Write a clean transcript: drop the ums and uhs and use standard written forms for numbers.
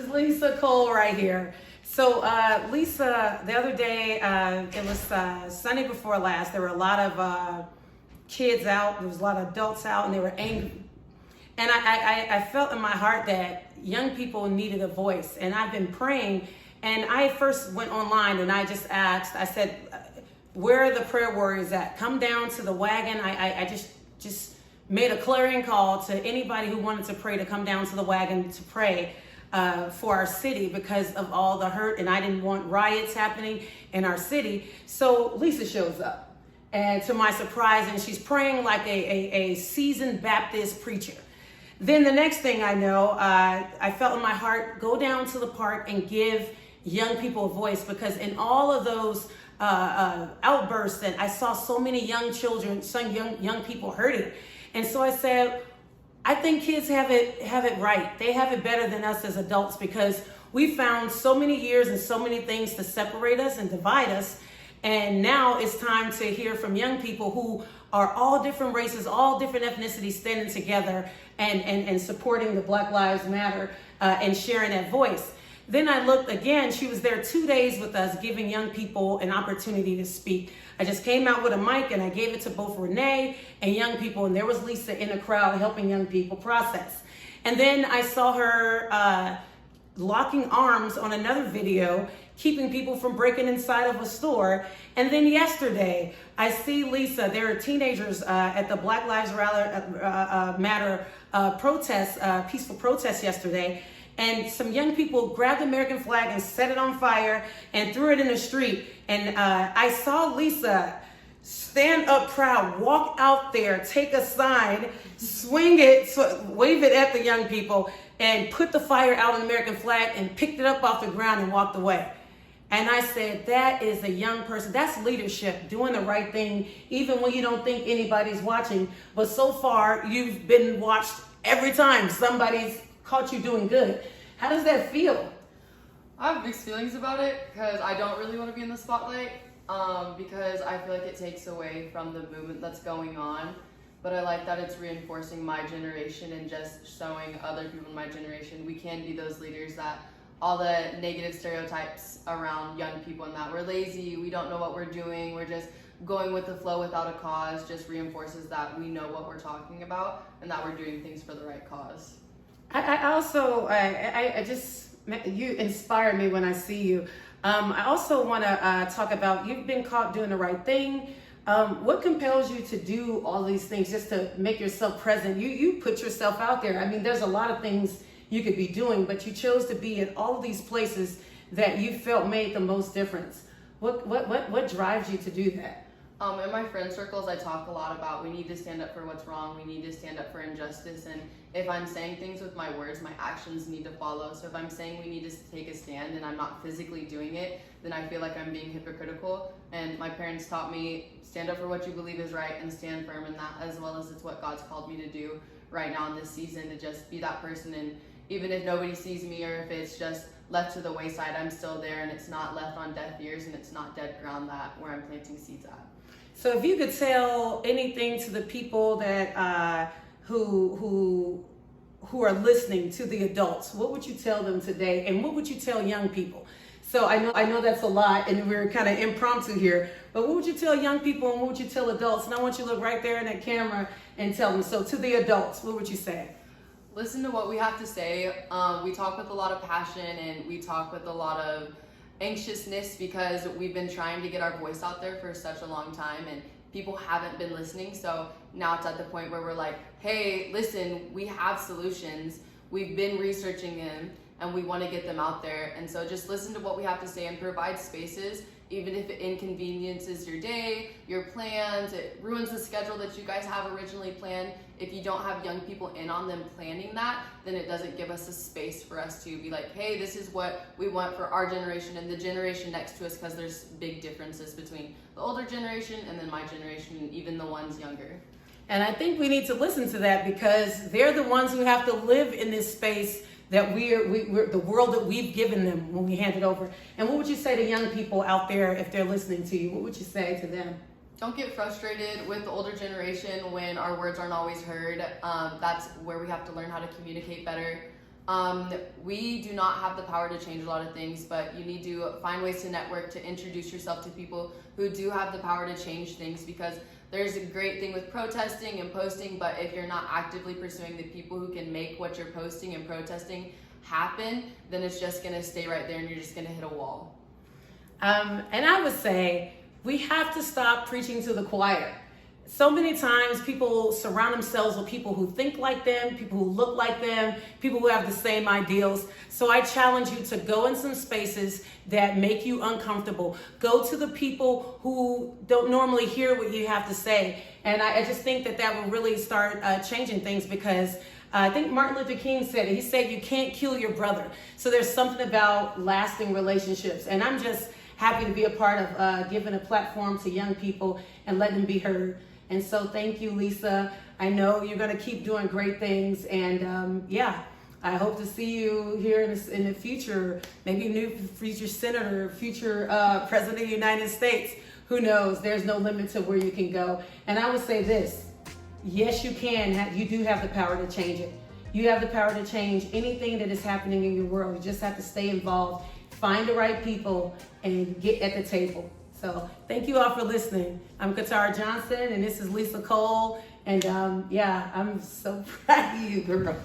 Lysa Cole right here. So Lysa, the other day, it was Sunday before last, there were a lot of kids out, there was a lot of adults out, and they were angry. And I felt in my heart that young people needed a voice, and I've been praying, and I first went online and I just asked, I said, where are the prayer warriors at? Come down to the wagon. I just made a clarion call to anybody who wanted to pray to come down to the wagon to pray for our city because of all the hurt, and I didn't want riots happening in our city. So Lysa shows up, and to my surprise, and she's praying like a seasoned Baptist preacher. Then the next thing I know, I felt in my heart, go down to the park and give young people a voice, because in all of those outbursts, that I saw so many young children, some young people hurting. And so I said, I think kids have it right. They have it better than us as adults, because we found so many years and so many things to separate us and divide us. And now it's time to hear from young people who are all different races, all different ethnicities, standing together and supporting the Black Lives Matter and sharing that voice. Then I looked again, she was there 2 days with us, giving young people an opportunity to speak. I just came out with a mic and I gave it to both Renee and young people, and there was Lysa in the crowd helping young people process. And then I saw her locking arms on another video, keeping people from breaking inside of a store. And then yesterday, I see Lysa, there are teenagers at the Black Lives Matter protest, peaceful protest yesterday. And some young people grabbed the American flag and set it on fire and threw it in the street. And I saw Lysa stand up proud, walk out there, take a sign, swing it, wave it at the young people, and put the fire out on the American flag and picked it up off the ground and walked away. And I said, that is a young person. That's leadership, doing the right thing, even when you don't think anybody's watching. But so far, you've been watched every time somebody's caught you doing good. How does that feel? I have mixed feelings about it, because I don't really want to be in the spotlight, because I feel like it takes away from the movement that's going on. But I like that it's reinforcing my generation and just showing other people in my generation we can be those leaders, that all the negative stereotypes around young people and that we're lazy, we don't know what we're doing, we're just going with the flow without a cause, just reinforces that we know what we're talking about and that we're doing things for the right cause. I just, you inspire me when I see you. I also want to talk about, you've been caught doing the right thing. What compels you to do all these things just to make yourself present? You put yourself out there. I mean, there's a lot of things you could be doing, but you chose to be in all of these places that you felt made the most difference. What drives you to do that? In my friend circles, I talk a lot about we need to stand up for what's wrong, we need to stand up for injustice, and if I'm saying things with my words, my actions need to follow. So if I'm saying we need to take a stand and I'm not physically doing it, then I feel like I'm being hypocritical. And my parents taught me, stand up for what you believe is right and stand firm in that, as well as it's what God's called me to do right now in this season, to just be that person. And even if nobody sees me, or if it's just left to the wayside, I'm still there, and it's not left on deaf ears, and it's not dead ground that where I'm planting seeds at. So if you could tell anything to the people that who are listening, to the adults, what would you tell them today, and what would you tell young people? So I know that's a lot, and we're kind of impromptu here, but what would you tell young people and what would you tell adults? And I want you to look right there in that camera and tell them. So to the adults, what would you say? Listen to what we have to say. We talk with a lot of passion, and we talk with a lot of anxiousness, because we've been trying to get our voice out there for such a long time and people haven't been listening. So now it's at the point where we're like, hey, listen, we have solutions, we've been researching them, and we want to get them out there. And so just listen to what we have to say and provide spaces, even if it inconveniences your day, your plans, it ruins the schedule that you guys have originally planned. If you don't have young people in on them planning that, then it doesn't give us a space for us to be like, hey, this is what we want for our generation and the generation next to us, because there's big differences between the older generation and then my generation, and even the ones younger. And I think we need to listen to that, because they're the ones who have to live in this space that we're the world that we've given them when we hand it over. And what would you say to young people out there if they're listening to you? What would you say to them? Don't get frustrated with the older generation when our words aren't always heard. That's where we have to learn how to communicate better. We do not have the power to change a lot of things, but you need to find ways to network, to introduce yourself to people who do have the power to change things, because there's a great thing with protesting and posting, but if you're not actively pursuing the people who can make what you're posting and protesting happen, then it's just gonna stay right there and you're just gonna hit a wall. And I would say we have to stop preaching to the choir. So many times people surround themselves with people who think like them, people who look like them, people who have the same ideals. So I challenge you to go in some spaces that make you uncomfortable. Go to the people who don't normally hear what you have to say. And I just think that will really start changing things, because I think Martin Luther King said it. He said you can't kill your brother. So there's something about lasting relationships. And I'm just happy to be a part of giving a platform to young people and letting them be heard. And so thank you, Lysa. I know you're going to keep doing great things. And I hope to see you here in the future, maybe new future senator, future president of the United States. Who knows? There's no limit to where you can go. And I would say this. Yes, you can. You do have the power to change it. You have the power to change anything that is happening in your world. You just have to stay involved, find the right people, and get at the table. So thank you all for listening. I'm Katara Johnson, and this is Lysa Cole. And I'm so proud of you, girl.